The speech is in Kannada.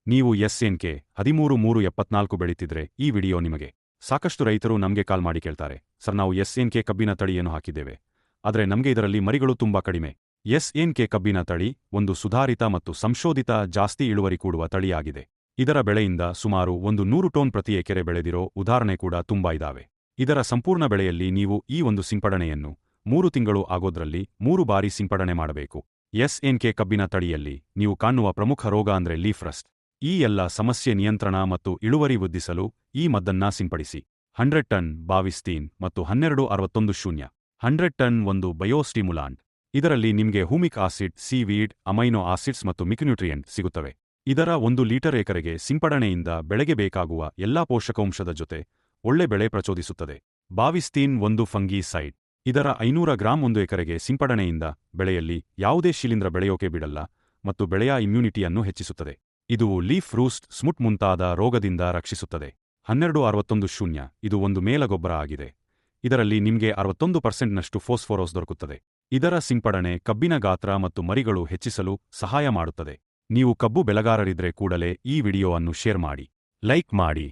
ನೀವು SNK 13-374 ಬೆಳೀತಿದ್ರೆ ಈ ವಿಡಿಯೋ ನಿಮಗೆ. ಸಾಕಷ್ಟು ರೈತರು ನಮಗೆ ಕಾಲ್ ಮಾಡಿ ಕೇಳ್ತಾರೆ, ಸರ್ ನಾವು SNK ಕಬ್ಬಿನ ತಳಿಯನ್ನು ಹಾಕಿದ್ದೇವೆ, ಆದರೆ ನಮಗೆ ಇದರಲ್ಲಿ ಮರಿಗಳು ತುಂಬಾ ಕಡಿಮೆ. SNK ಕಬ್ಬಿನ ತಳಿ ಒಂದು ಸುಧಾರಿತ ಮತ್ತು ಸಂಶೋಧಿತ ಜಾಸ್ತಿ ಇಳುವರಿ ಕೊಡುವ ತಳಿಯಾಗಿದೆ. ಇದರ ಬೆಳೆಯಿಂದ ಸುಮಾರು 100 ಟನ್ ಪ್ರತಿ ಎಕರೆ ಬೆಳೆದಿರೋ ಉದಾಹರಣೆ ಕೂಡ ತುಂಬಾ ಇದಾವೆ. ಇದರ ಸಂಪೂರ್ಣ ಬೆಳೆಯಲ್ಲಿ ನೀವು ಈ ಒಂದು ಸಿಂಪಡಣೆಯನ್ನು 3 ತಿಂಗಳು ಆಗೋದ್ರಲ್ಲಿ 3 ಬಾರಿ ಸಿಂಪಡಣೆ ಮಾಡಬೇಕು. SNK ಕಬ್ಬಿನ ತಳಿಯಲ್ಲಿ ನೀವು ಕಾಣುವ ಪ್ರಮುಖ ರೋಗ ಅಂದ್ರೆ ಲೀಫ್ ರಸ್ಟ್. ಈ ಎಲ್ಲ ಸಮಸ್ಯೆ ನಿಯಂತ್ರಣ ಮತ್ತು ಇಳುವರಿ ವೃದ್ಧಿಸಲು ಈ ಮದ್ದನ್ನ ಸಿಂಪಡಿಸಿ. 100 ಟನ್ ಬಾವಿಸ್ತೀನ್ ಮತ್ತು 1261 100 ಟನ್ ಒಂದು ಬಯೋಸ್ಟಿಮುಲಾಂಟ್. ಇದರಲ್ಲಿ ನಿಮಗೆ humic acid, seaweed, amino acids ಮತ್ತು ಮಿಕ್ರೋನ್ಯೂಟ್ರಿಯೆಂಟ್ ಸಿಗುತ್ತವೆ. ಇದರ 1 ಲೀಟರ್ ಎಕರೆಗೆ ಸಿಂಪಡಣೆಯಿಂದ ಬೆಳೆಗೆ ಬೇಕಾಗುವ ಎಲ್ಲಾ ಪೋಷಕಾಂಶದ ಜೊತೆ ಒಳ್ಳೆ ಬೆಳೆ ಪ್ರಚೋದಿಸುತ್ತದೆ. ಬಾವಿಸ್ತೀನ್ ಒಂದು ಫಂಗೀಸೈಡ್. ಇದರ 500 ಗ್ರಾಂ 1 ಎಕರೆಗೆ ಸಿಂಪಡಣೆಯಿಂದ ಬೆಳೆಯಲ್ಲಿ ಯಾವುದೇ ಶಿಲೀಂಧ್ರ ಬೆಳೆಯೋಕೆ ಬಿಡಲ್ಲ ಮತ್ತು ಬೆಳೆಯ ಇಮ್ಯುನಿಟಿಯನ್ನು ಹೆಚ್ಚಿಸುತ್ತದೆ. ಇದು ಲೀಫ್ ರೂಸ್ಟ್ ಸ್ಮುಟ್ ಮುಂತಾದ ರೋಗದಿಂದ ರಕ್ಷಿಸುತ್ತದೆ. 1261 ಇದು ಒಂದು ಮೇಲಗೊಬ್ಬರ ಆಗಿದೆ. ಇದರಲ್ಲಿ ನಿಮಗೆ 61% ಫಾಸ್ಫರಸ್ ದೊರಕುತ್ತದೆ. ಇದರ ಸಿಂಪಡಣೆ ಕಬ್ಬಿನ ಗಾತ್ರ ಮತ್ತು ಮರಿಗಳು ಹೆಚ್ಚಿಸಲು ಸಹಾಯ ಮಾಡುತ್ತದೆ. ನೀವು ಕಬ್ಬು ಬೆಳೆಗಾರರಿದ್ರೆ ಕೂಡಲೇ ಈ ವಿಡಿಯೋವನ್ನು ಶೇರ್ ಮಾಡಿ, ಲೈಕ್ ಮಾಡಿ.